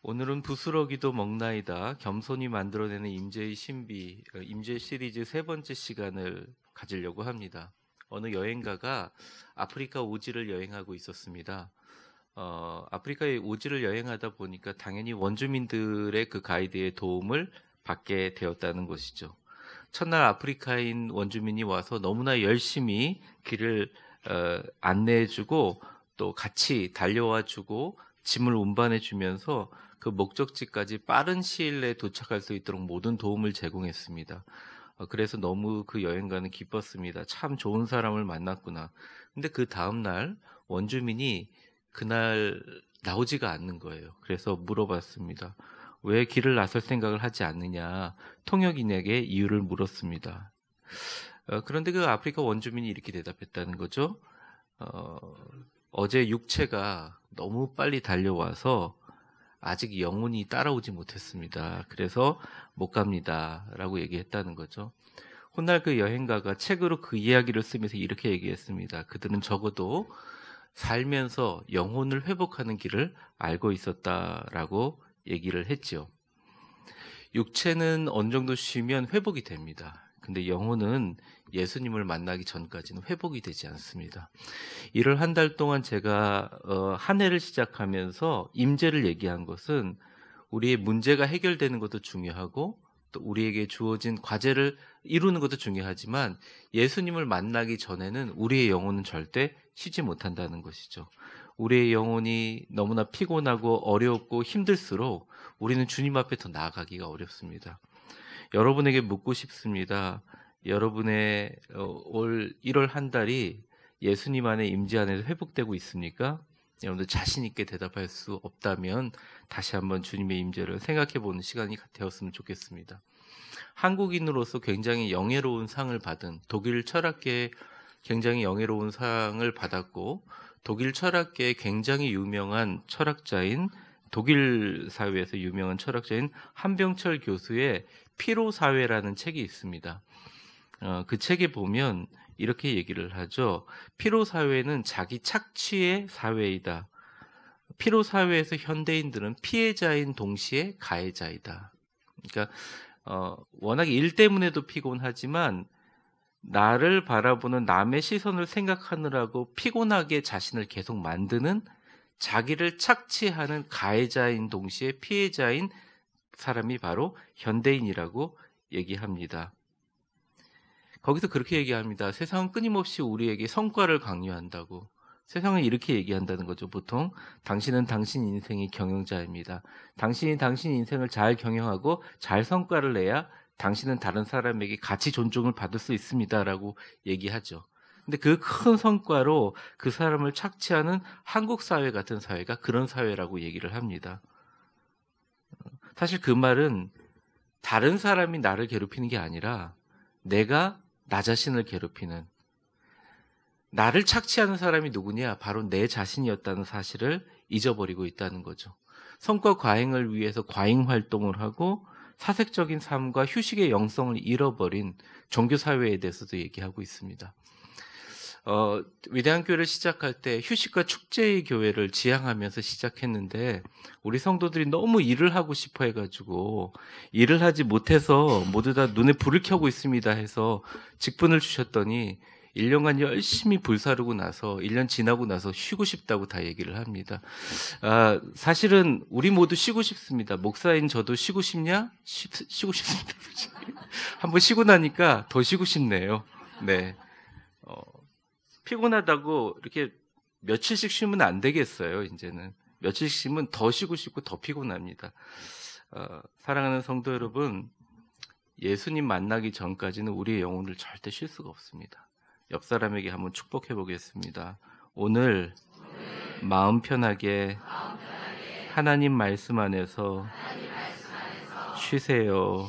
오늘은 부스러기도 먹나이다. 겸손히 만들어내는 임재의 신비, 임재 시리즈 세 번째 시간을 가지려고 합니다. 어느 여행가가 아프리카 오지를 여행하고 있었습니다. 아프리카의 오지를 여행하다 보니까 당연히 원주민들의 그 가이드의 도움을 받게 되었다는 것이죠. 첫날 아프리카인 원주민이 와서 너무나 열심히 길을 안내해주고 또 같이 달려와주고 짐을 운반해주면서 그 목적지까지 빠른 시일 내에 도착할 수 있도록 모든 도움을 제공했습니다. 그래서 너무 그 여행가는 기뻤습니다. 참 좋은 사람을 만났구나. 근데 그 다음날 원주민이 그날 나오지가 않는 거예요. 그래서 물어봤습니다. 왜 길을 나설 생각을 하지 않느냐, 통역인에게 이유를 물었습니다. 그런데 그 아프리카 원주민이 이렇게 대답했다는 거죠. 어제 육체가 너무 빨리 달려와서 아직 영혼이 따라오지 못했습니다. 그래서 못 갑니다. 라고 얘기했다는 거죠. 훗날 그 여행가가 책으로 그 이야기를 쓰면서 이렇게 얘기했습니다. 그들은 적어도 살면서 영혼을 회복하는 길을 알고 있었다라고 얘기를 했죠. 육체는 어느 정도 쉬면 회복이 됩니다. 근데 영혼은 예수님을 만나기 전까지는 회복이 되지 않습니다. 일을 한 달 동안 제가 한 해를 시작하면서 임재를 얘기한 것은 우리의 문제가 해결되는 것도 중요하고 또 우리에게 주어진 과제를 이루는 것도 중요하지만 예수님을 만나기 전에는 우리의 영혼은 절대 쉬지 못한다는 것이죠. 우리의 영혼이 너무나 피곤하고 어렵고 힘들수록 우리는 주님 앞에 더 나아가기가 어렵습니다. 여러분에게 묻고 싶습니다. 여러분의 올 1월 한 달이 예수님 안에 임재 안에서 회복되고 있습니까? 여러분들 자신 있게 대답할 수 없다면 다시 한번 주님의 임재를 생각해 보는 시간이 되었으면 좋겠습니다. 한국인으로서 굉장히 영예로운 상을 받은 독일 철학계에 굉장히 영예로운 상을 받았고 독일 철학계에 굉장히 유명한 철학자인 독일 사회에서 유명한 철학자인 한병철 교수의 피로사회라는 책이 있습니다. 그 책에 보면 이렇게 얘기를 하죠. 피로사회는 자기 착취의 사회이다. 피로사회에서 현대인들은 피해자인 동시에 가해자이다. 그러니까 워낙 일 때문에도 피곤하지만 나를 바라보는 남의 시선을 생각하느라고 피곤하게 자신을 계속 만드는 자기를 착취하는 가해자인 동시에 피해자인 사람이 바로 현대인이라고 얘기합니다. 거기서 그렇게 얘기합니다. 세상은 끊임없이 우리에게 성과를 강요한다고. 세상은 이렇게 얘기한다는 거죠. 보통 당신은 당신 인생의 경영자입니다. 당신이 당신 인생을 잘 경영하고 잘 성과를 내야 당신은 다른 사람에게 같이 존중을 받을 수 있습니다라고 얘기하죠. 근데 그 큰 성과로 그 사람을 착취하는 한국 사회 같은 사회가 그런 사회라고 얘기를 합니다. 사실 그 말은 다른 사람이 나를 괴롭히는 게 아니라 내가 나 자신을 괴롭히는, 나를 착취하는 사람이 누구냐? 바로 내 자신이었다는 사실을 잊어버리고 있다는 거죠. 성과 과잉을 위해서 과잉 활동을 하고 사색적인 삶과 휴식의 영성을 잃어버린 종교사회에 대해서도 얘기하고 있습니다. 위대한 교회를 시작할 때 휴식과 축제의 교회를 지향하면서 시작했는데 우리 성도들이 너무 일을 하고 싶어 해가지고 일을 하지 못해서 모두 다 눈에 불을 켜고 있습니다 해서 직분을 주셨더니 1년간 열심히 불사르고 나서 1년 지나고 나서 쉬고 싶다고 다 얘기를 합니다. 사실은 우리 모두 쉬고 싶습니다. 목사인 저도 쉬고 싶냐? 쉬고 싶습니다. 한번 쉬고 나니까 더 쉬고 싶네요. 네. 피곤하다고 이렇게 며칠씩 쉬면 안 되겠어요. 이제는 며칠씩 쉬면 더 쉬고 싶고 더 피곤합니다. 사랑하는 성도 여러분, 예수님 만나기 전까지는 우리의 영혼을 절대 쉴 수가 없습니다. 옆 사람에게 한번 축복해 보겠습니다. 오늘 마음 편하게 하나님 말씀 안에서 쉬세요.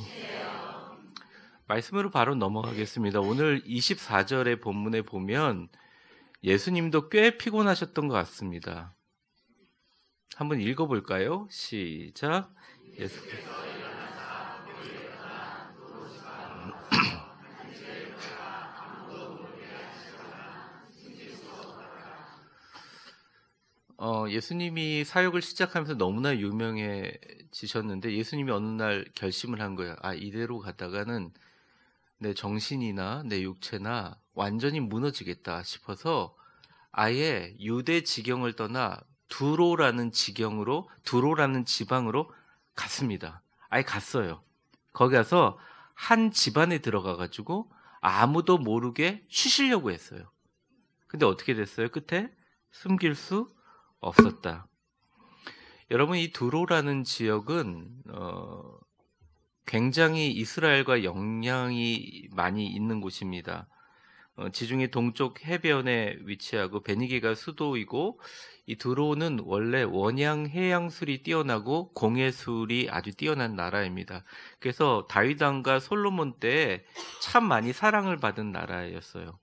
말씀으로 바로 넘어가겠습니다. 오늘 24절의 본문에 보면 예수님도 꽤 피곤하셨던 것 같습니다. 한번 읽어볼까요? 시작. 예수님이 사역을 시작하면서 너무나 유명해지셨는데 예수님이 어느 날 결심을 한 거예요. 이대로 가다가는 내 정신이나 내 육체나 완전히 무너지겠다 싶어서 아예 유대 지경을 떠나 두로라는 지방으로 갔습니다. 아예 갔어요. 거기 가서 한 집안에 들어가 가지고 아무도 모르게 쉬시려고 했어요. 근데 어떻게 됐어요? 끝에 숨길 수 없었다. 여러분, 이 두로라는 지역은 굉장히 이스라엘과 영향이 많이 있는 곳입니다. 지중해 동쪽 해변에 위치하고 베니게가 수도이고, 이 두로는 원래 원양 해양술이 뛰어나고 공해술이 아주 뛰어난 나라입니다. 그래서 다윗 왕과 솔로몬 때 참 많이 사랑을 받은 나라였어요.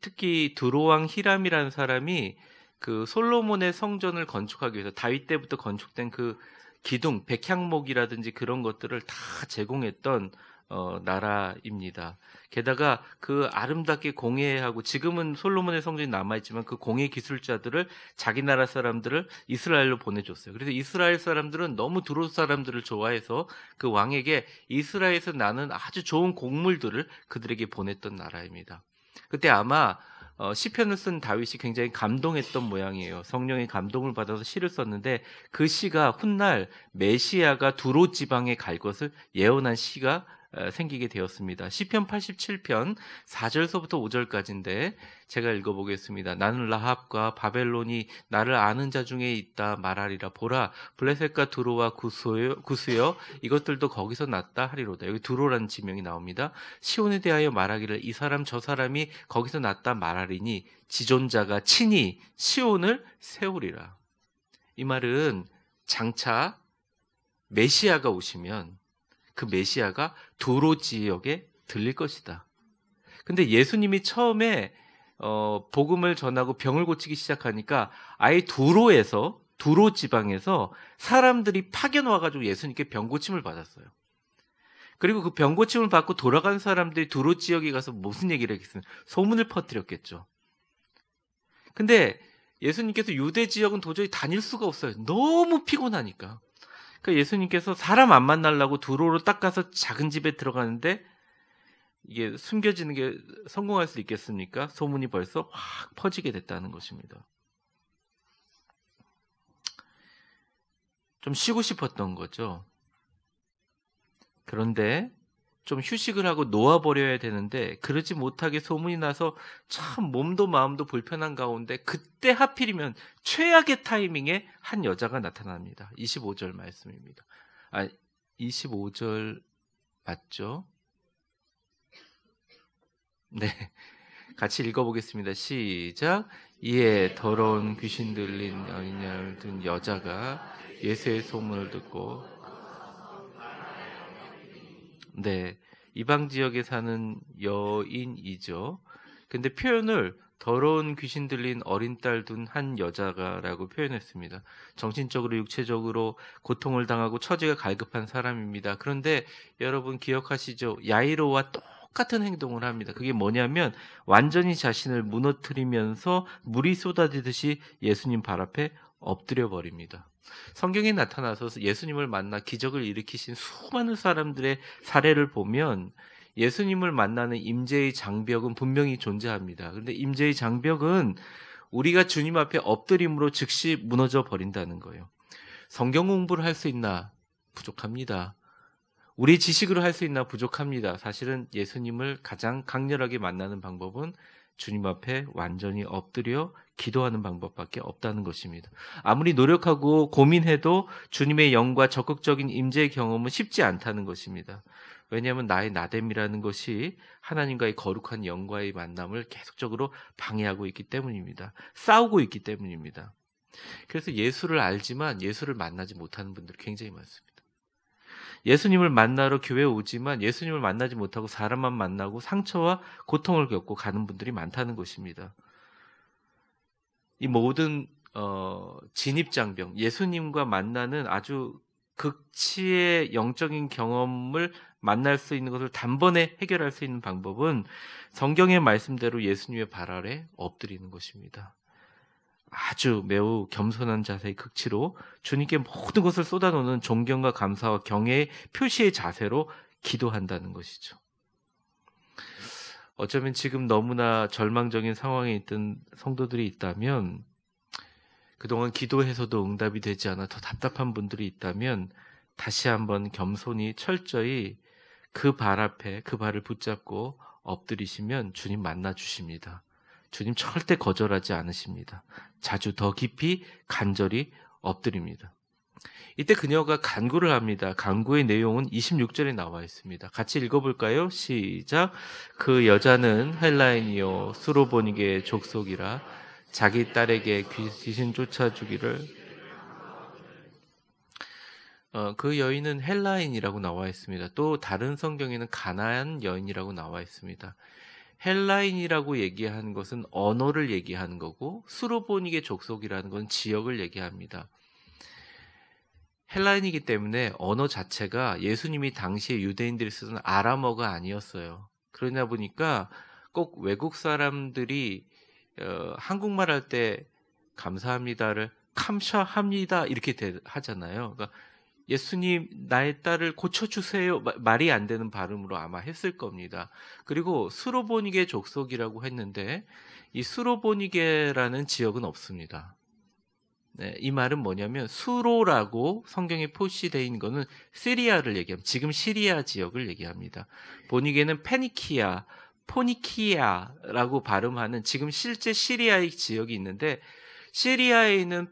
특히 두로 왕 히람이라는 사람이 그 솔로몬의 성전을 건축하기 위해서 다윗 때부터 건축된 그 기둥, 백향목이라든지 그런 것들을 다 제공했던 나라입니다. 게다가 그 아름답게 공예하고, 지금은 솔로몬의 성전이 남아있지만 그 공예 기술자들을, 자기 나라 사람들을 이스라엘로 보내줬어요. 그래서 이스라엘 사람들은 너무 두로 사람들을 좋아해서 그 왕에게 이스라엘에서 나는 아주 좋은 곡물들을 그들에게 보냈던 나라입니다. 그때 아마 시편을 쓴 다윗이 굉장히 감동했던 모양이에요. 성령의 감동을 받아서 시를 썼는데, 그 시가 훗날 메시아가 두로 지방에 갈 것을 예언한 시가 생기게 되었습니다. 시편 87편 4절서부터 5절까지인데 제가 읽어보겠습니다. 나는 라합과 바벨론이 나를 아는 자 중에 있다 말하리라. 보라, 블레셋과 두로와 구스여 이것들도 거기서 났다 하리로다. 여기 두로라는 지명이 나옵니다. 시온에 대하여 말하기를 이 사람 저 사람이 거기서 났다 말하리니 지존자가 친히 시온을 세우리라. 이 말은 장차 메시아가 오시면 그 메시아가 두로 지역에 들릴 것이다. 근데 예수님이 처음에 복음을 전하고 병을 고치기 시작하니까 아예 두로 지방에서 사람들이 파견 와가지고 예수님께 병 고침을 받았어요. 그리고 그 병 고침을 받고 돌아간 사람들이 두로 지역에 가서 무슨 얘기를 했겠습니까? 소문을 퍼뜨렸겠죠. 근데 예수님께서 유대 지역은 도저히 다닐 수가 없어요. 너무 피곤하니까. 그러니까 예수님께서 사람 안 만나려고 두로로 딱 가서 작은 집에 들어가는데, 이게 숨겨지는 게 성공할 수 있겠습니까? 소문이 벌써 확 퍼지게 됐다는 것입니다. 좀 쉬고 싶었던 거죠. 그런데 좀 휴식을 하고 놓아버려야 되는데 그러지 못하게 소문이 나서 참 몸도 마음도 불편한 가운데, 그때 하필이면 최악의 타이밍에 한 여자가 나타납니다. 25절 말씀입니다. 25절 맞죠? 네, 같이 읽어보겠습니다. 시작. 이에 더러운 귀신 들린 여인을 든 여자가 예수의 소문을 듣고, 네, 이방 지역에 사는 여인이죠. 근데 표현을 더러운 귀신 들린 어린 딸 둔 한 여자가라고 표현했습니다. 정신적으로 육체적으로 고통을 당하고 처지가 갈급한 사람입니다. 그런데 여러분 기억하시죠? 야이로와 똑같은 행동을 합니다. 그게 뭐냐면 완전히 자신을 무너뜨리면서 물이 쏟아지듯이 예수님 발 앞에 엎드려 버립니다. 성경에 나타나서 예수님을 만나 기적을 일으키신 수많은 사람들의 사례를 보면 예수님을 만나는 임재의 장벽은 분명히 존재합니다. 그런데 임재의 장벽은 우리가 주님 앞에 엎드림으로 즉시 무너져 버린다는 거예요. 성경 공부를 할 수 있나? 부족합니다. 우리 지식으로 할 수 있나? 부족합니다. 사실은 예수님을 가장 강렬하게 만나는 방법은 주님 앞에 완전히 엎드려 기도하는 방법밖에 없다는 것입니다. 아무리 노력하고 고민해도 주님의 영과 적극적인 임재의 경험은 쉽지 않다는 것입니다. 왜냐하면 나의 나됨이라는 것이 하나님과의 거룩한 영과의 만남을 계속적으로 방해하고 있기 때문입니다. 싸우고 있기 때문입니다. 그래서 예수를 알지만 예수를 만나지 못하는 분들이 굉장히 많습니다. 예수님을 만나러 교회에 오지만 예수님을 만나지 못하고 사람만 만나고 상처와 고통을 겪고 가는 분들이 많다는 것입니다. 이 모든 진입장벽, 예수님과 만나는 아주 극치의 영적인 경험을 만날 수 있는 것을 단번에 해결할 수 있는 방법은 성경의 말씀대로 예수님의 발 아래 엎드리는 것입니다. 아주 매우 겸손한 자세의 극치로 주님께 모든 것을 쏟아놓는 존경과 감사와 경애의 표시의 자세로 기도한다는 것이죠. 어쩌면 지금 너무나 절망적인 상황에 있던 성도들이 있다면, 그동안 기도해서도 응답이 되지 않아 더 답답한 분들이 있다면 다시 한번 겸손히 철저히 그 발 앞에 그 발을 붙잡고 엎드리시면 주님 만나 주십니다. 주님 절대 거절하지 않으십니다. 자주 더 깊이 간절히 엎드립니다. 이때 그녀가 간구를 합니다. 간구의 내용은 26절에 나와 있습니다. 같이 읽어볼까요? 시작. 그 여자는 헬라인이요 수로보니게 족속이라 자기 딸에게 귀신 쫓아주기를. 그 여인은 헬라인이라고 나와 있습니다. 또 다른 성경에는 가나안 여인이라고 나와 있습니다. 헬라인이라고 얘기하는 것은 언어를 얘기하는 거고, 수로보니게 족속이라는 건 지역을 얘기합니다. 헬라인이기 때문에 언어 자체가 예수님이 당시에 유대인들이 쓰던 아람어가 아니었어요. 그러다 보니까 꼭 외국 사람들이 한국말 할 때 감사합니다를 감사합니다 이렇게 하잖아요. 그러니까 예수님 나의 딸을 고쳐주세요 말이 안 되는 발음으로 아마 했을 겁니다. 그리고 수로보니게 족속이라고 했는데 이 수로보니게라는 지역은 없습니다. 네, 이 말은 뭐냐면 수로라고 성경에 표시되어 있는 것은 시리아를 얘기합니다. 지금 시리아 지역을 얘기합니다. 보니게는 페니키아, 포니키아라고 발음하는 지금 실제 시리아의 지역이 있는데, 시리아에 있는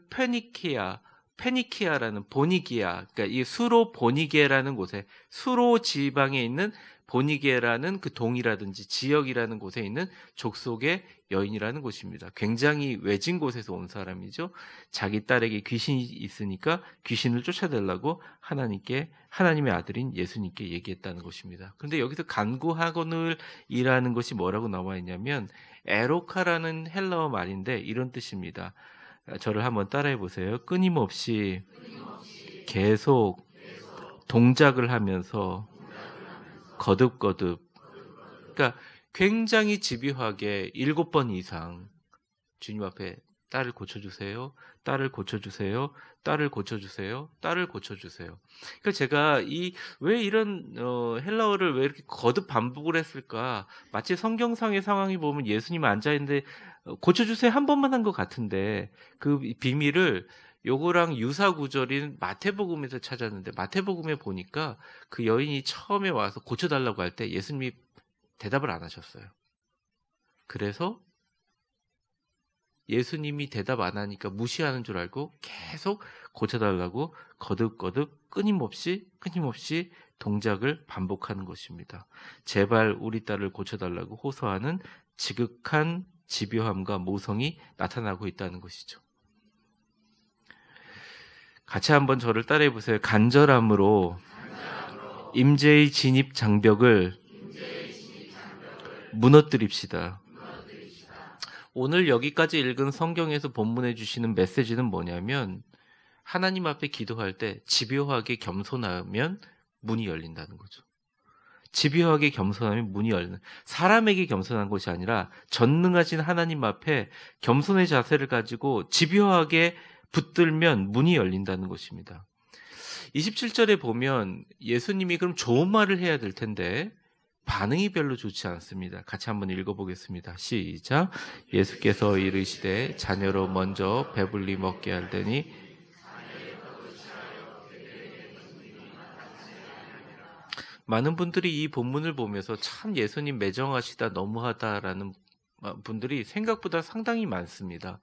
페니키아라는 보니기아, 그러니까 이 수로 보니게라는 곳에, 수로 지방에 있는 보니게라는 그 동이라든지 지역이라는 곳에 있는 족속의 여인이라는 곳입니다. 굉장히 외진 곳에서 온 사람이죠. 자기 딸에게 귀신이 있으니까 귀신을 쫓아내려고 하나님의 아들인 예수님께 얘기했다는 것입니다. 그런데 여기서 간구하거늘이라는 것이 뭐라고 나와 있냐면 에로카라는 헬라어 말인데 이런 뜻입니다. 저를 한번 따라해 보세요. 끊임없이 계속 동작을 하면서 거듭거듭, 그러니까 굉장히 집요하게 7번 이상 주님 앞에 딸을 고쳐주세요, 딸을 고쳐주세요, 딸을 고쳐주세요, 딸을 고쳐주세요. 그러니까 제가 왜 이런 헬라어를 왜 이렇게 거듭 반복을 했을까? 마치 성경상의 상황이 보면 예수님 앉아있는데 고쳐주세요 한 번만 한 것 같은데, 그 비밀을 요거랑 유사 구절인 마태복음에서 찾았는데, 마태복음에 보니까 그 여인이 처음에 와서 고쳐달라고 할 때 예수님이 대답을 안 하셨어요. 그래서 예수님이 대답 안 하니까 무시하는 줄 알고 계속 고쳐달라고 거듭거듭 끊임없이 동작을 반복하는 것입니다. 제발 우리 딸을 고쳐달라고 호소하는 지극한 집요함과 모성이 나타나고 있다는 것이죠. 같이 한번 저를 따라해 보세요. 간절함으로 임재의 진입 장벽을 무너뜨립시다. 오늘 여기까지 읽은 성경에서 본문해 주시는 메시지는 뭐냐면, 하나님 앞에 기도할 때 집요하게 겸손하면 문이 열린다는 거죠. 집요하게 겸손하면 문이 열리는, 사람에게 겸손한 것이 아니라 전능하신 하나님 앞에 겸손의 자세를 가지고 집요하게 붙들면 문이 열린다는 것입니다. 27절에 보면 예수님이 그럼 좋은 말을 해야 될 텐데 반응이 별로 좋지 않습니다. 같이 한번 읽어보겠습니다. 시작. 예수께서 이르시되 자녀로 먼저 배불리 먹게 할 때니 많은 분들이 이 본문을 보면서 참 예수님 매정하시다, 너무하다라는 분들이 생각보다 상당히 많습니다.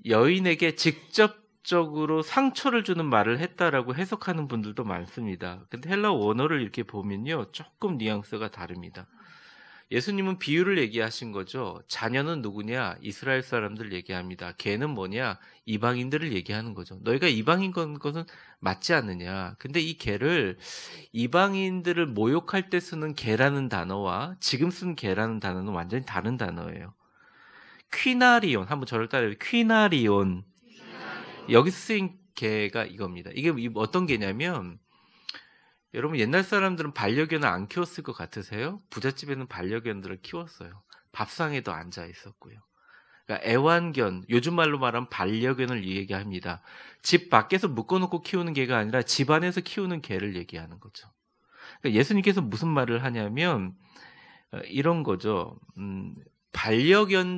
여인에게 직접적으로 상처를 주는 말을 했다라고 해석하는 분들도 많습니다. 근데 헬라어 원어를 이렇게 보면요, 조금 뉘앙스가 다릅니다. 예수님은 비유를 얘기하신 거죠. 자녀는 누구냐? 이스라엘 사람들 얘기합니다. 개는 뭐냐? 이방인들을 얘기하는 거죠. 너희가 이방인 것은 맞지 않느냐? 근데 이 개를, 이방인들을 모욕할 때 쓰는 개라는 단어와 지금 쓴 개라는 단어는 완전히 다른 단어예요. 퀴나리온, 한번 저를 따라해요. 퀴나리온. 여기서 쓰인 개가 이겁니다. 이게 어떤 개냐면, 여러분 옛날 사람들은 반려견을 안 키웠을 것 같으세요? 부잣집에는 반려견들을 키웠어요. 밥상에도 앉아 있었고요. 그러니까 애완견, 요즘 말로 말하면 반려견을 얘기합니다. 집 밖에서 묶어놓고 키우는 개가 아니라 집 안에서 키우는 개를 얘기하는 거죠. 그러니까 예수님께서 무슨 말을 하냐면 이런 거죠. 반려견들을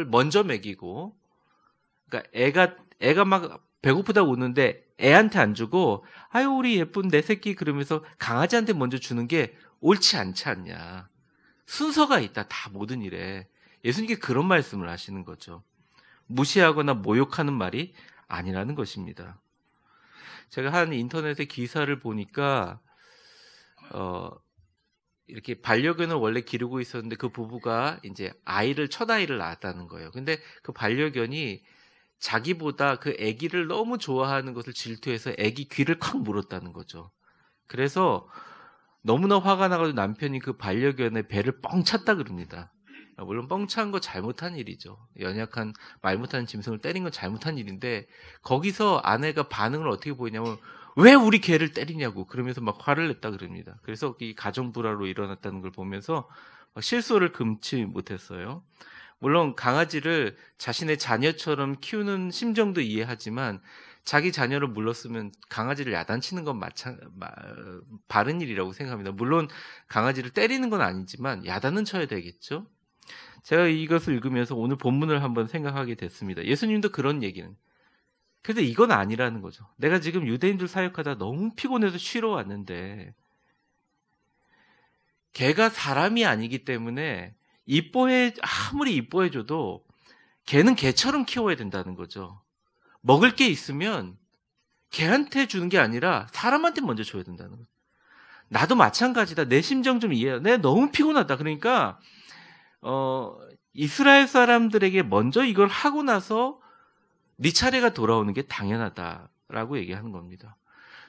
먼저 먹이고, 그러니까 애가 막 배고프다 우는데 애한테 안 주고, 아유 우리 예쁜 내 새끼 그러면서 강아지한테 먼저 주는 게 옳지 않지 않냐. 순서가 있다, 다 모든 일에. 예수님께 그런 말씀을 하시는 거죠. 무시하거나 모욕하는 말이 아니라는 것입니다. 제가 한 인터넷에 기사를 보니까 이렇게 반려견을 원래 기르고 있었는데 그 부부가 이제 첫 아이를 낳았다는 거예요. 근데 그 반려견이 자기보다 그 아기를 너무 좋아하는 것을 질투해서 아기 귀를 콱 물었다는 거죠. 그래서 너무나 화가 나가지고 남편이 그 반려견의 배를 뻥 찼다 그럽니다. 물론 뻥 찬 거 잘못한 일이죠. 연약한 말 못하는 짐승을 때린 건 잘못한 일인데, 거기서 아내가 반응을 어떻게 보이냐면 왜 우리 개를 때리냐고 그러면서 막 화를 냈다 그럽니다. 그래서 이 가정 불화로 일어났다는 걸 보면서 실소를 금치 못했어요. 물론 강아지를 자신의 자녀처럼 키우는 심정도 이해하지만 자기 자녀를 물렀으면 강아지를 야단치는 건 바른 일이라고 생각합니다. 물론 강아지를 때리는 건 아니지만 야단은 쳐야 되겠죠. 제가 이것을 읽으면서 오늘 본문을 한번 생각하게 됐습니다. 예수님도 그런 얘기는. 그런데 이건 아니라는 거죠. 내가 지금 유대인들 사역하다 너무 피곤해서 쉬러 왔는데 걔가 사람이 아니기 때문에 아무리 이뻐해줘도 걔는 걔처럼 키워야 된다는 거죠. 먹을 게 있으면 걔한테 주는 게 아니라 사람한테 먼저 줘야 된다는 거죠. 나도 마찬가지다. 내 심정 좀 이해해. 내가 너무 피곤하다. 그러니까 이스라엘 사람들에게 먼저 이걸 하고 나서 네 차례가 돌아오는 게 당연하다라고 얘기하는 겁니다.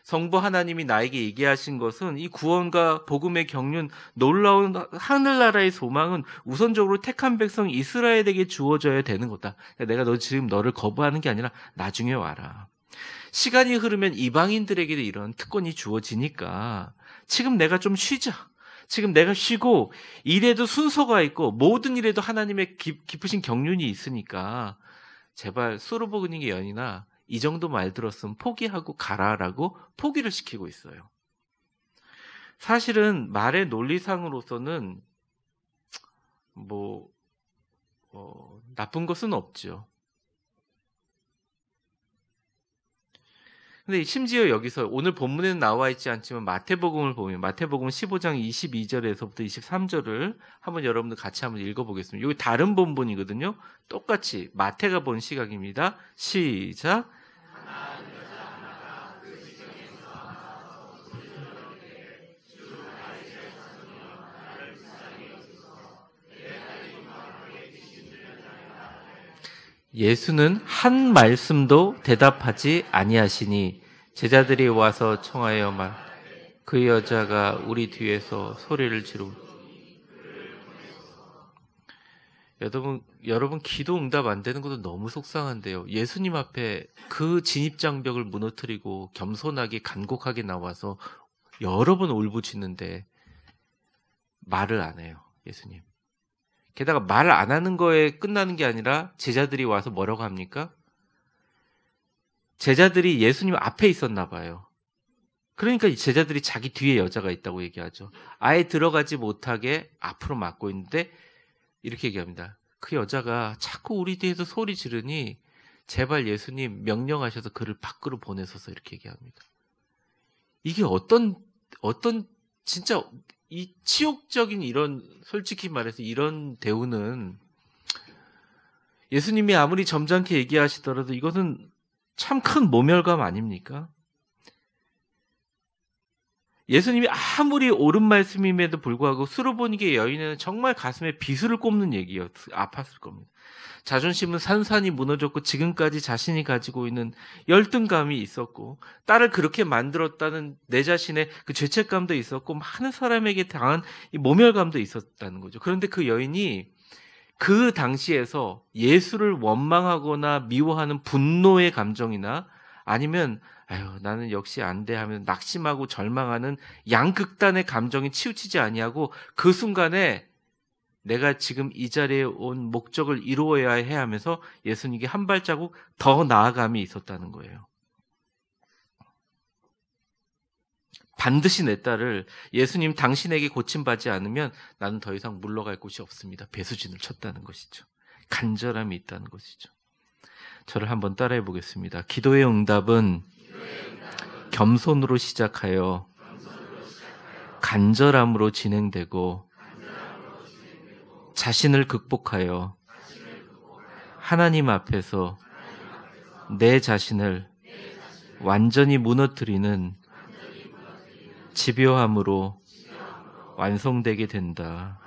성부 하나님이 나에게 얘기하신 것은 이 구원과 복음의 경륜, 놀라운 하늘나라의 소망은 우선적으로 택한 백성 이스라엘에게 주어져야 되는 거다. 내가 지금 너를 거부하는 게 아니라 나중에 와라. 시간이 흐르면 이방인들에게도 이런 특권이 주어지니까 지금 내가 좀 쉬자. 지금 내가 쉬고 일에도 순서가 있고 모든 일에도 하나님의 깊으신 경륜이 있으니까 제발 수르보그님의 연이나 이 정도 말 들었으면 포기하고 가라라고 포기를 시키고 있어요. 사실은 말의 논리상으로서는 나쁜 것은 없죠. 근데 심지어 여기서 오늘 본문에는 나와 있지 않지만 마태복음을 보면 마태복음 15장 22절에서부터 23절을 한번 여러분들 같이 한번 읽어보겠습니다. 여기 다른 본문이거든요. 똑같이 마태가 본 시각입니다. 시작. 예수는 한 말씀도 대답하지 아니하시니 제자들이 와서 청하여 그 여자가 우리 뒤에서 소리를 지르고. 여러분 기도 응답 안 되는 것도 너무 속상한데요. 예수님 앞에 그 진입장벽을 무너뜨리고 겸손하게 간곡하게 나와서 여러 번 울부짖는데 말을 안 해요. 예수님. 게다가 말을 안 하는 거에 끝나는 게 아니라 제자들이 와서 뭐라고 합니까? 제자들이 예수님 앞에 있었나 봐요. 그러니까 제자들이 자기 뒤에 여자가 있다고 얘기하죠. 아예 들어가지 못하게 앞으로 막고 있는데 이렇게 얘기합니다. 그 여자가 자꾸 우리 뒤에서 소리 지르니 제발 예수님 명령하셔서 그를 밖으로 보내소서 이렇게 얘기합니다. 이게 어떤 진짜 이 치욕적인 이런 솔직히 말해서 이런 대우는 예수님이 아무리 점잖게 얘기하시더라도 이것은 참 큰 모멸감 아닙니까? 예수님이 아무리 옳은 말씀임에도 불구하고 수르보니게 여인은 정말 가슴에 비수를 꼽는 얘기예요. 아팠을 겁니다. 자존심은 산산이 무너졌고 지금까지 자신이 가지고 있는 열등감이 있었고 딸을 그렇게 만들었다는 내 자신의 그 죄책감도 있었고 많은 사람에게 당한 이 모멸감도 있었다는 거죠. 그런데 그 여인이 그 당시에서 예수를 원망하거나 미워하는 분노의 감정이나 아니면 아유 나는 역시 안 돼 하면 낙심하고 절망하는 양극단의 감정이 치우치지 아니하고 그 순간에 내가 지금 이 자리에 온 목적을 이루어야 해 하면서 예수님께 한 발자국 더 나아감이 있었다는 거예요. 반드시 내 딸을 예수님 당신에게 고침받지 않으면 나는 더 이상 물러갈 곳이 없습니다. 배수진을 쳤다는 것이죠. 간절함이 있다는 것이죠. 저를 한번 따라해 보겠습니다. 기도의 응답은 겸손으로 시작하여 간절함으로 진행되고 자신을 극복하여 하나님 앞에서 내 자신을 완전히 무너뜨리는 집요함으로 완성되게 된다.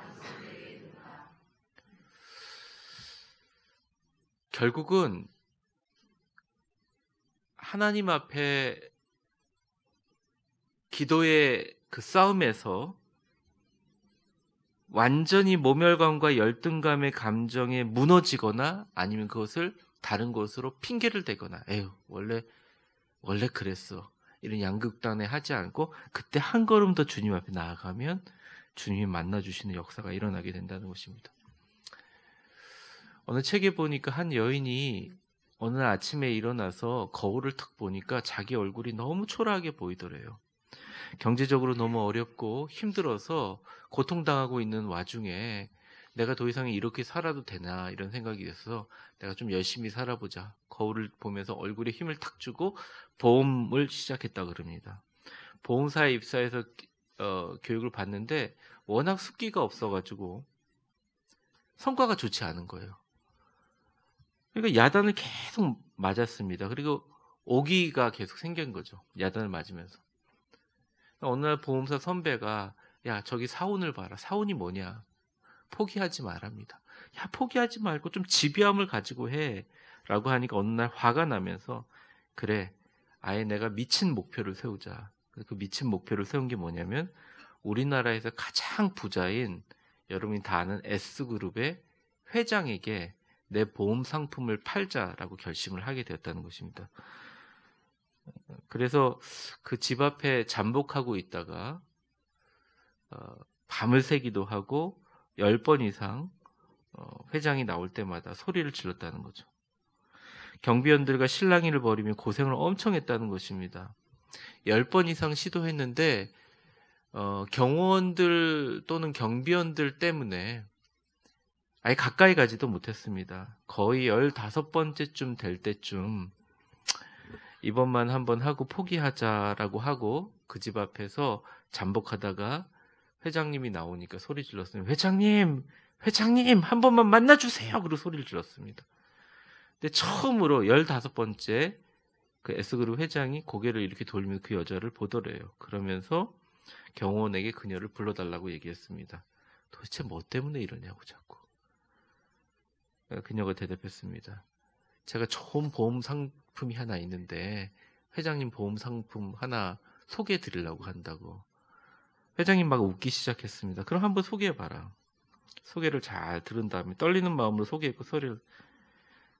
결국은 하나님 앞에 기도의 그 싸움에서 완전히 모멸감과 열등감의 감정에 무너지거나 아니면 그것을 다른 것으로 핑계를 대거나 에휴 원래 그랬어 이런 양극단에 하지 않고 그때 한 걸음 더 주님 앞에 나아가면 주님이 만나주시는 역사가 일어나게 된다는 것입니다. 어느 책에 보니까 한 여인이 어느 날 아침에 일어나서 거울을 탁 보니까 자기 얼굴이 너무 초라하게 보이더래요. 경제적으로 너무 어렵고 힘들어서 고통당하고 있는 와중에 내가 더 이상 이렇게 살아도 되나 이런 생각이 들어서 내가 좀 열심히 살아보자. 거울을 보면서 얼굴에 힘을 탁 주고 보험을 시작했다 그럽니다. 보험사에 입사해서 교육을 받는데 워낙 숫기가 없어가지고 성과가 좋지 않은 거예요. 그러니까 야단을 계속 맞았습니다. 그리고 오기가 계속 생긴 거죠. 야단을 맞으면서. 어느 날 보험사 선배가 야 저기 사원을 봐라. 사원이 뭐냐. 포기하지 말랍니다. 야 포기하지 말고 좀 집요함을 가지고 해 라고 하니까 어느 날 화가 나면서 그래 아예 내가 미친 목표를 세우자. 그 미친 목표를 세운 게 뭐냐면 우리나라에서 가장 부자인 여러분이 다 아는 S그룹의 회장에게 내 보험 상품을 팔자라고 결심을 하게 되었다는 것입니다. 그래서 그 집 앞에 잠복하고 있다가 밤을 새기도 하고 10번 이상 회장이 나올 때마다 소리를 질렀다는 거죠. 경비원들과 실랑이를 벌이며 고생을 엄청 했다는 것입니다. 10번 이상 시도했는데 경호원들 또는 경비원들 때문에 아예 가까이 가지도 못했습니다. 거의 15번째쯤 될 때쯤 이번만 한번 하고 포기하자라고 하고 그 집 앞에서 잠복하다가 회장님이 나오니까 소리 질렀습니다. 회장님 한 번만 만나주세요. 그리고 소리를 질렀습니다. 근데 처음으로 15번째 그 S그룹 회장이 고개를 이렇게 돌리며 그 여자를 보더래요. 그러면서 경호원에게 그녀를 불러달라고 얘기했습니다. 도대체 뭐 때문에 이러냐고 자꾸. 그녀가 대답했습니다. 제가 좋은 보험 상품이 하나 있는데 회장님 보험 상품 하나 소개해 드리려고 한다고. 회장님 막 웃기 시작했습니다. 그럼 한번 소개해봐라. 소개를 잘 들은 다음에 떨리는 마음으로 소개했고 소리를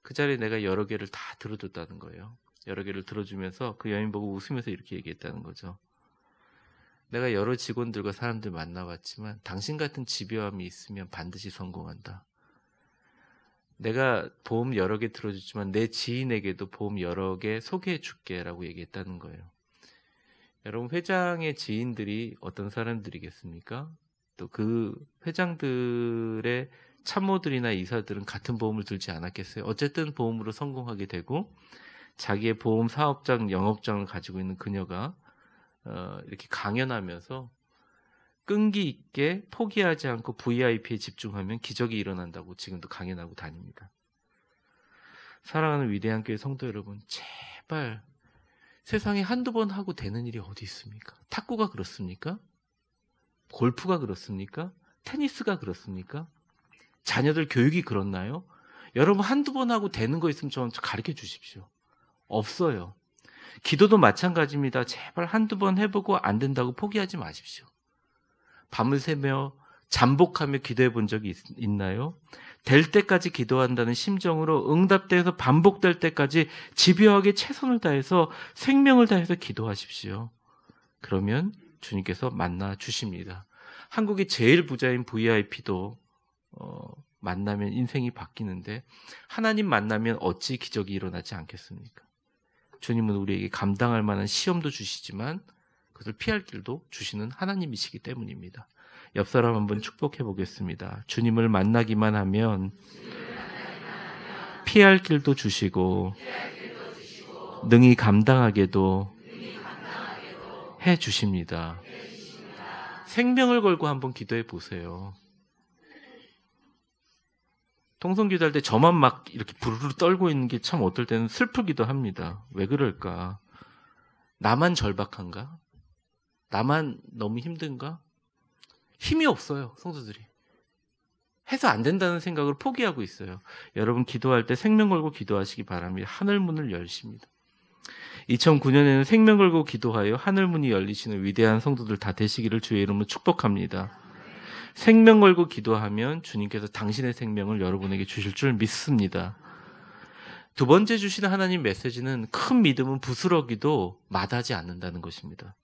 그 자리에 내가 여러 개를 다 들어줬다는 거예요. 여러 개를 들어주면서 그 여인 보고 웃으면서 이렇게 얘기했다는 거죠. 내가 여러 직원들과 사람들 만나봤지만 당신 같은 집요함이 있으면 반드시 성공한다. 내가 보험 여러 개 들어줬지만 내 지인에게도 보험 여러 개 소개해 줄게 라고 얘기했다는 거예요. 여러분 회장의 지인들이 어떤 사람들이겠습니까? 또 그 회장들의 참모들이나 이사들은 같은 보험을 들지 않았겠어요? 어쨌든 보험으로 성공하게 되고 자기의 보험 사업장, 영업장을 가지고 있는 그녀가 이렇게 강연하면서 끈기 있게 포기하지 않고 VIP에 집중하면 기적이 일어난다고 지금도 강연하고 다닙니다. 사랑하는 위대한 교회 성도 여러분, 제발 세상에 한두 번 하고 되는 일이 어디 있습니까? 탁구가 그렇습니까? 골프가 그렇습니까? 테니스가 그렇습니까? 자녀들 교육이 그렇나요? 여러분 한두 번 하고 되는 거 있으면 좀 가르쳐 주십시오. 없어요. 기도도 마찬가지입니다. 제발 한두 번 해보고 안 된다고 포기하지 마십시오. 밤을 새며 잠복하며 기도해 본 적이 있나요? 될 때까지 기도한다는 심정으로 응답돼서 반복될 때까지 집요하게 최선을 다해서 생명을 다해서 기도하십시오. 그러면 주님께서 만나 주십니다. 한국의 제일 부자인 VIP도 만나면 인생이 바뀌는데 하나님 만나면 어찌 기적이 일어나지 않겠습니까? 주님은 우리에게 감당할 만한 시험도 주시지만 그것을 피할 길도 주시는 하나님이시기 때문입니다. 옆 사람 한번 축복해 보겠습니다. 주님을 만나기만 하면 피할 길도 주시고 능히 감당하게도 해 주십니다. 생명을 걸고 한번 기도해 보세요. 통성기도할 때 저만 막 이렇게 부르르 떨고 있는 게 참 어떨 때는 슬프기도 합니다. 왜 그럴까? 나만 절박한가? 나만 너무 힘든가? 힘이 없어요, 성도들이. 해서 안 된다는 생각을 포기하고 있어요. 여러분 기도할 때 생명 걸고 기도하시기 바랍니다. 하늘 문을 열십니다. 2009년에는 생명 걸고 기도하여 하늘 문이 열리시는 위대한 성도들 다 되시기를 주의 이름으로 축복합니다. 생명 걸고 기도하면 주님께서 당신의 생명을 여러분에게 주실 줄 믿습니다. 두 번째 주시는 하나님 메시지는 큰 믿음은 부스러기도 마다하지 않는다는 것입니다.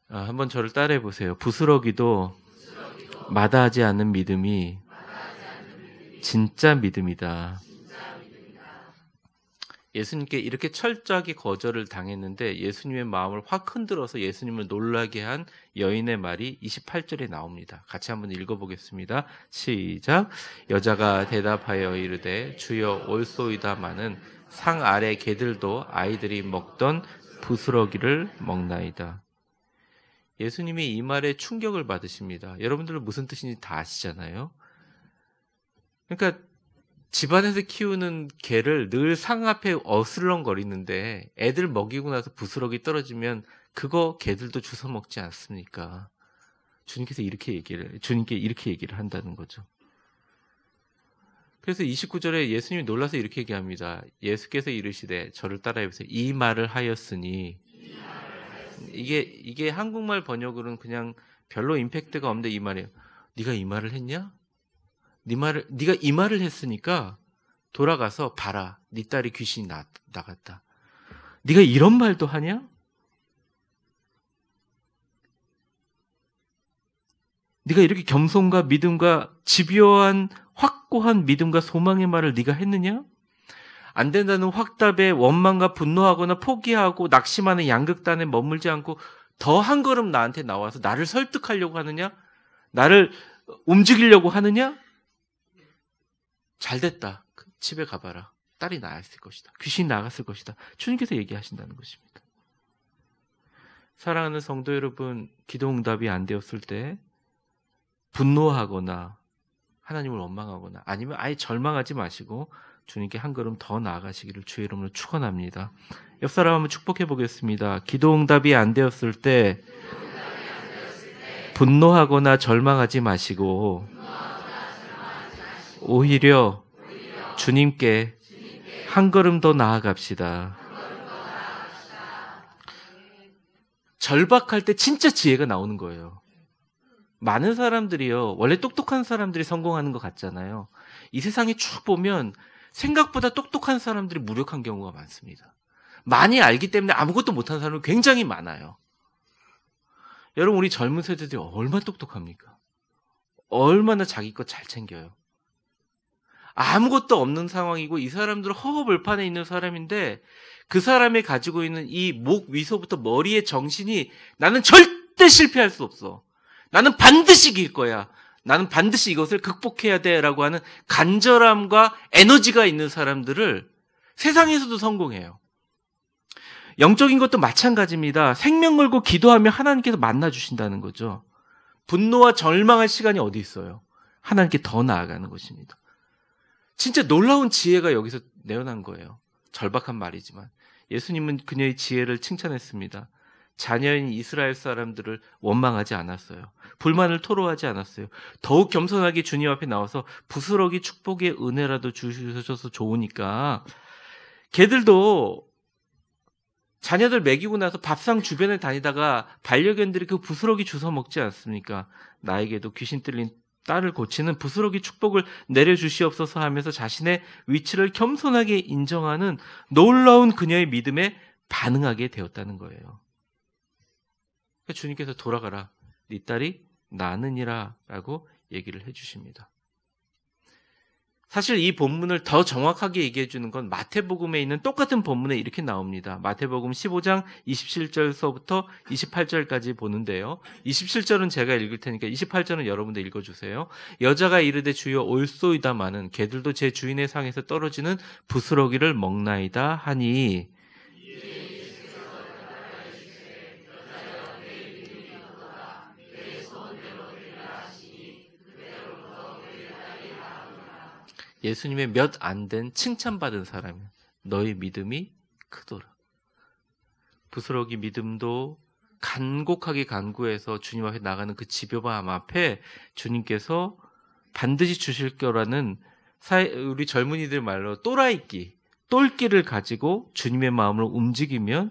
한번 저를 따라해 보세요. 부스러기도 마다하지 않는 믿음이 진짜 믿음이다. 예수님께 이렇게 철저하게 거절을 당했는데 예수님의 마음을 확 흔들어서 예수님을 놀라게 한 여인의 말이 28절에 나옵니다. 같이 한번 읽어보겠습니다. 시작. 여자가 대답하여 이르되 주여 옳소이다마는 상 아래 개들도 아이들이 먹던 부스러기를 먹나이다. 예수님이 이 말에 충격을 받으십니다. 여러분들은 무슨 뜻인지 다 아시잖아요. 그러니까 집안에서 키우는 개를 늘 상 앞에 어슬렁거리는데 애들 먹이고 나서 부스러기 떨어지면 그거 개들도 주워 먹지 않습니까? 주님께 이렇게 얘기를 한다는 거죠. 그래서 29절에 예수님이 놀라서 이렇게 얘기합니다. 예수께서 이르시되 저를 따라해 보세요. 이 말을 하였으니 이게 한국말 번역으로는 그냥 별로 임팩트가 없는데 이 말이에요. 네가 이 말을 했냐? 네가 이 말을 했으니까 돌아가서 봐라. 네 딸이 귀신이 나갔다. 네가 이런 말도 하냐? 네가 이렇게 겸손과 믿음과 집요한 확고한 믿음과 소망의 말을 네가 했느냐? 안 된다는 확답에 원망과 분노하거나 포기하고 낙심하는 양극단에 머물지 않고 더 한 걸음 나한테 나와서 나를 설득하려고 하느냐? 나를 움직이려고 하느냐? 잘됐다. 집에 가봐라. 딸이 나았을 것이다. 귀신이 나갔을 것이다. 주님께서 얘기하신다는 것입니다. 사랑하는 성도 여러분, 기도 응답이 안 되었을 때 분노하거나 하나님을 원망하거나 아니면 아예 절망하지 마시고 주님께 한 걸음 더 나아가시기를 주의 이름으로 축원합니다. 옆 사람 한번 축복해 보겠습니다. 기도 응답이 안 되었을 때 분노하거나 절망하지 마시고 오히려 주님께 한 걸음 더 나아갑시다. 절박할 때 진짜 지혜가 나오는 거예요. 많은 사람들이요, 원래 똑똑한 사람들이 성공하는 것 같잖아요. 이 세상에 쭉 보면 생각보다 똑똑한 사람들이 무력한 경우가 많습니다. 많이 알기 때문에 아무것도 못하는 사람이 굉장히 많아요. 여러분, 우리 젊은 세대들이 얼마나 똑똑합니까? 얼마나 자기 것 잘 챙겨요. 아무것도 없는 상황이고 이 사람들은 허허벌판에 있는 사람인데 그 사람이 가지고 있는 이 목 위서부터 머리의 정신이 나는 절대 실패할 수 없어. 나는 반드시 이길 거야. 나는 반드시 이것을 극복해야 돼라고 하는 간절함과 에너지가 있는 사람들을 세상에서도 성공해요. 영적인 것도 마찬가지입니다. 생명 걸고 기도하면 하나님께서 만나주신다는 거죠. 분노와 절망할 시간이 어디 있어요? 하나님께 더 나아가는 것입니다. 진짜 놀라운 지혜가 여기서 내어난 거예요. 절박한 말이지만 예수님은 그녀의 지혜를 칭찬했습니다. 자녀인 이스라엘 사람들을 원망하지 않았어요. 불만을 토로하지 않았어요. 더욱 겸손하게 주님 앞에 나와서 부스러기 축복의 은혜라도 주셔서 좋으니까 걔들도 자녀들 먹이고 나서 밥상 주변에 다니다가 반려견들이 그 부스러기 주워 먹지 않습니까? 나에게도 귀신 들린 딸을 고치는 부스러기 축복을 내려주시옵소서 하면서 자신의 위치를 겸손하게 인정하는 놀라운 그녀의 믿음에 반응하게 되었다는 거예요. 주님께서 돌아가라. 네 딸이 나느니라 라고 얘기를 해주십니다. 사실 이 본문을 더 정확하게 얘기해 주는 건 마태복음에 있는 똑같은 본문에 이렇게 나옵니다. 마태복음 15장 27절서부터 28절까지 보는데요. 27절은 제가 읽을 테니까 28절은 여러분들 읽어주세요. 여자가 이르되 주여 올소이다마는 개들도 제 주인의 상에서 떨어지는 부스러기를 먹나이다 하니 예수님의 몇 안 된 칭찬받은 사람이야. 너의 믿음이 크도라. 부스러기 믿음도 간곡하게 간구해서 주님 앞에 나가는 그 집요함 앞에 주님께서 반드시 주실 거라는 우리 젊은이들 말로 또라이끼, 똘끼를 가지고 주님의 마음을 움직이면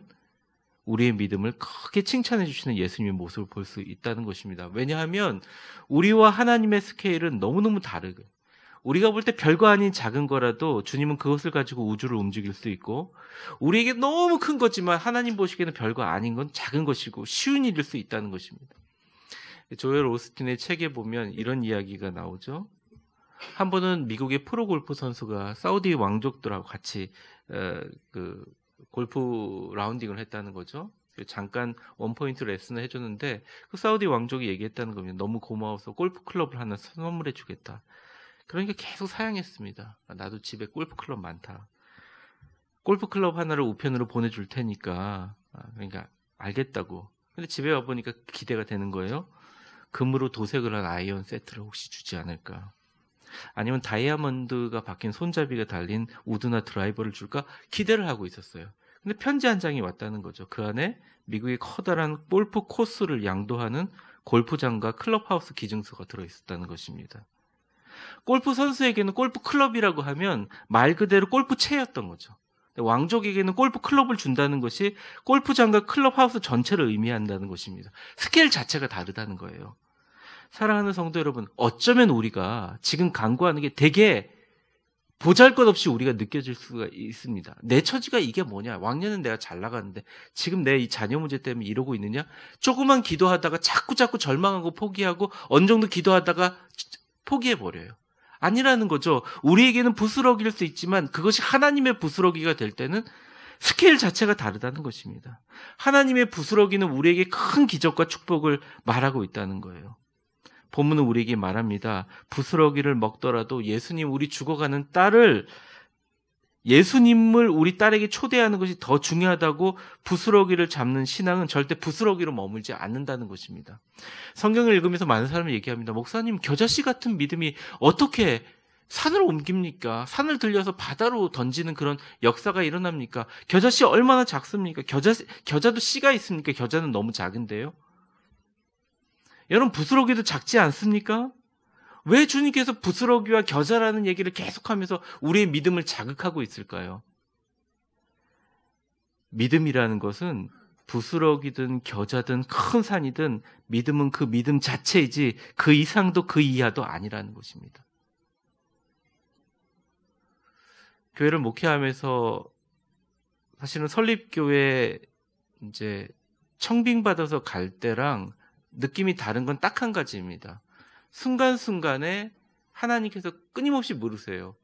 우리의 믿음을 크게 칭찬해 주시는 예수님의 모습을 볼 수 있다는 것입니다. 왜냐하면 우리와 하나님의 스케일은 너무너무 다르고 우리가 볼 때 별거 아닌 작은 거라도 주님은 그것을 가지고 우주를 움직일 수 있고 우리에게 너무 큰 거지만 하나님 보시기에는 별거 아닌 건 작은 것이고 쉬운 일일 수 있다는 것입니다. 조엘 오스틴의 책에 보면 이런 이야기가 나오죠. 한 번은 미국의 프로골프 선수가 사우디 왕족들하고 같이 골프 라운딩을 했다는 거죠. 잠깐 원포인트 레슨을 해줬는데 그 사우디 왕족이 얘기했다는 겁니다. 너무 고마워서 골프 클럽을 하나 선물해 주겠다. 그러니까 계속 사양했습니다. 나도 집에 골프 클럽 많다. 골프 클럽 하나를 우편으로 보내줄 테니까 그러니까 알겠다고. 근데 집에 와보니까 기대가 되는 거예요. 금으로 도색을 한 아이언 세트를 혹시 주지 않을까. 아니면 다이아몬드가 박힌 손잡이가 달린 우드나 드라이버를 줄까 기대를 하고 있었어요. 근데 편지 한 장이 왔다는 거죠. 그 안에 미국의 커다란 골프 코스를 양도하는 골프장과 클럽하우스 기증서가 들어있었다는 것입니다. 골프 선수에게는 골프 클럽이라고 하면 말 그대로 골프채였던 거죠. 왕족에게는 골프 클럽을 준다는 것이 골프장과 클럽하우스 전체를 의미한다는 것입니다. 스케일 자체가 다르다는 거예요. 사랑하는 성도 여러분, 어쩌면 우리가 지금 간구하는 게 되게 보잘것없이 우리가 느껴질 수가 있습니다. 내 처지가 이게 뭐냐? 왕년은 내가 잘 나갔는데 지금 내 이 자녀 문제 때문에 이러고 있느냐? 조금만 기도하다가 자꾸 절망하고 포기하고 어느 정도 기도하다가 포기해버려요. 아니라는 거죠. 우리에게는 부스러기일 수 있지만 그것이 하나님의 부스러기가 될 때는 스케일 자체가 다르다는 것입니다. 하나님의 부스러기는 우리에게 큰 기적과 축복을 말하고 있다는 거예요. 본문은 우리에게 말합니다. 부스러기를 먹더라도 예수님 우리 죽어가는 딸을 예수님을 우리 딸에게 초대하는 것이 더 중요하다고 부스러기를 잡는 신앙은 절대 부스러기로 머물지 않는다는 것입니다. 성경을 읽으면서 많은 사람이 얘기합니다. 목사님, 겨자씨 같은 믿음이 어떻게 산을 옮깁니까? 산을 들려서 바다로 던지는 그런 역사가 일어납니까? 겨자씨 얼마나 작습니까? 겨자도 씨가 있습니까? 겨자는 너무 작은데요. 여러분, 부스러기도 작지 않습니까? 왜 주님께서 부스러기와 겨자라는 얘기를 계속하면서 우리의 믿음을 자극하고 있을까요? 믿음이라는 것은 부스러기든 겨자든 큰 산이든 믿음은 그 믿음 자체이지 그 이상도 그 이하도 아니라는 것입니다. 교회를 목회하면서 사실은 설립교회 이제 청빙받아서 갈 때랑 느낌이 다른 건 딱 한 가지입니다. 순간순간에 하나님께서 끊임없이 물으세요.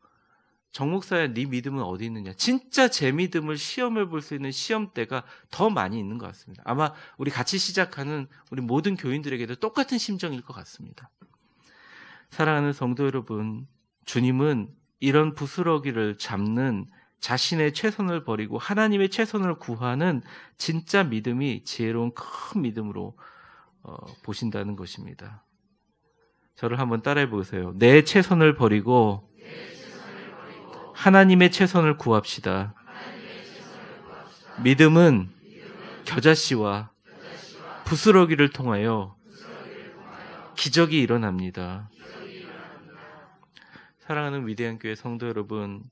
정 목사야, 네 믿음은 어디 있느냐? 진짜 제 믿음을 시험해 볼 수 있는 시험대가 더 많이 있는 것 같습니다. 아마 우리 같이 시작하는 우리 모든 교인들에게도 똑같은 심정일 것 같습니다. 사랑하는 성도 여러분, 주님은 이런 부스러기를 잡는 자신의 최선을 버리고 하나님의 최선을 구하는 진짜 믿음이 지혜로운 큰 믿음으로 보신다는 것입니다. 저를 한번 따라해 보세요. 내 최선을 버리고 하나님의 최선을 구합시다. 믿음은 겨자씨와 부스러기를 통하여 기적이 일어납니다. 사랑하는 위대한 교회 성도 여러분,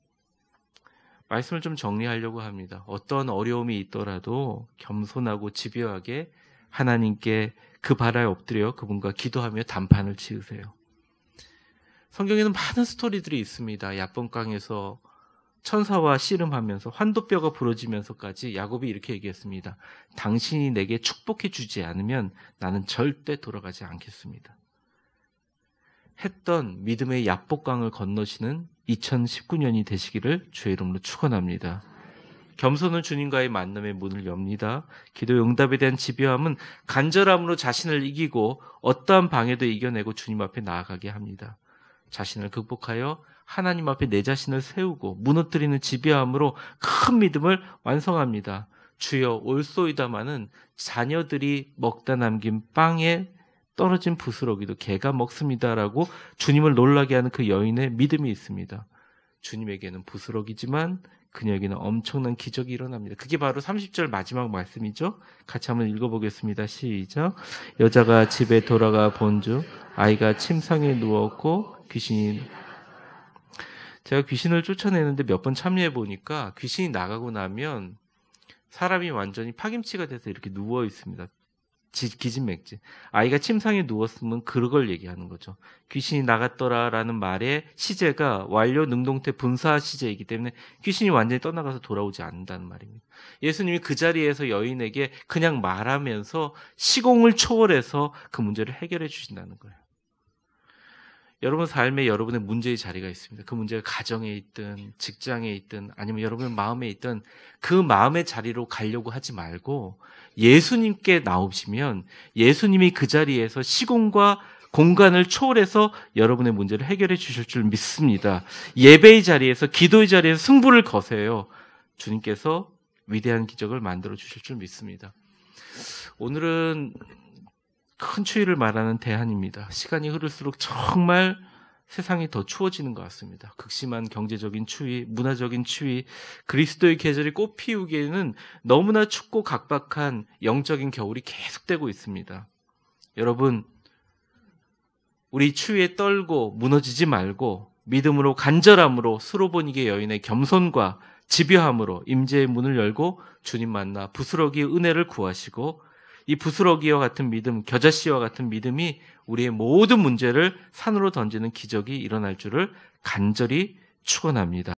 말씀을 좀 정리하려고 합니다. 어떤 어려움이 있더라도 겸손하고 집요하게 하나님께 그 발에 엎드려 그분과 기도하며 단판을 지으세요. 성경에는 많은 스토리들이 있습니다. 야복강에서 천사와 씨름하면서 환도뼈가 부러지면서까지 야곱이 이렇게 얘기했습니다. 당신이 내게 축복해 주지 않으면 나는 절대 돌아가지 않겠습니다. 했던 믿음의 야복강을 건너시는 2019년이 되시기를 주의 이름으로 축원합니다. 겸손은 주님과의 만남의 문을 엽니다. 기도 응답에 대한 집요함은 간절함으로 자신을 이기고 어떠한 방해도 이겨내고 주님 앞에 나아가게 합니다. 자신을 극복하여 하나님 앞에 내 자신을 세우고 무너뜨리는 집요함으로 큰 믿음을 완성합니다. 주여 올소이다마는 자녀들이 먹다 남긴 빵에 떨어진 부스러기도 개가 먹습니다라고 주님을 놀라게 하는 그 여인의 믿음이 있습니다. 주님에게는 부스러기지만 그녀에게는 엄청난 기적이 일어납니다. 그게 바로 30절 마지막 말씀이죠. 같이 한번 읽어보겠습니다. 시작. 여자가 집에 돌아가 본즉 아이가 침상에 누웠고 귀신이, 제가 귀신을 쫓아내는데 몇 번 참여해 보니까 귀신이 나가고 나면 사람이 완전히 파김치가 돼서 이렇게 누워 있습니다. 기진맥진. 아이가 침상에 누웠으면 그걸 얘기하는 거죠. 귀신이 나갔더라라는 말의 시제가 완료 능동태 분사 시제이기 때문에 귀신이 완전히 떠나가서 돌아오지 않는다는 말입니다. 예수님이 그 자리에서 여인에게 그냥 말하면서 시공을 초월해서 그 문제를 해결해 주신다는 거예요. 여러분 삶에 여러분의 문제의 자리가 있습니다. 그 문제가 가정에 있든 직장에 있든 아니면 여러분의 마음에 있든 그 마음의 자리로 가려고 하지 말고 예수님께 나오시면 예수님이 그 자리에서 시공과 공간을 초월해서 여러분의 문제를 해결해 주실 줄 믿습니다. 예배의 자리에서 기도의 자리에서 승부를 거세요. 주님께서 위대한 기적을 만들어 주실 줄 믿습니다. 오늘은 큰 추위를 말하는 대한입니다. 시간이 흐를수록 정말 세상이 더 추워지는 것 같습니다. 극심한 경제적인 추위, 문화적인 추위, 그리스도의 계절이 꽃 피우기에는 너무나 춥고 각박한 영적인 겨울이 계속되고 있습니다. 여러분, 우리 추위에 떨고 무너지지 말고 믿음으로 간절함으로 수로보니게 여인의 겸손과 집요함으로 임재의 문을 열고 주님 만나 부스러기의 은혜를 구하시고 이 부스러기와 같은 믿음, 겨자씨와 같은 믿음이 우리의 모든 문제를 산으로 던지는 기적이 일어날 줄을 간절히 축원합니다.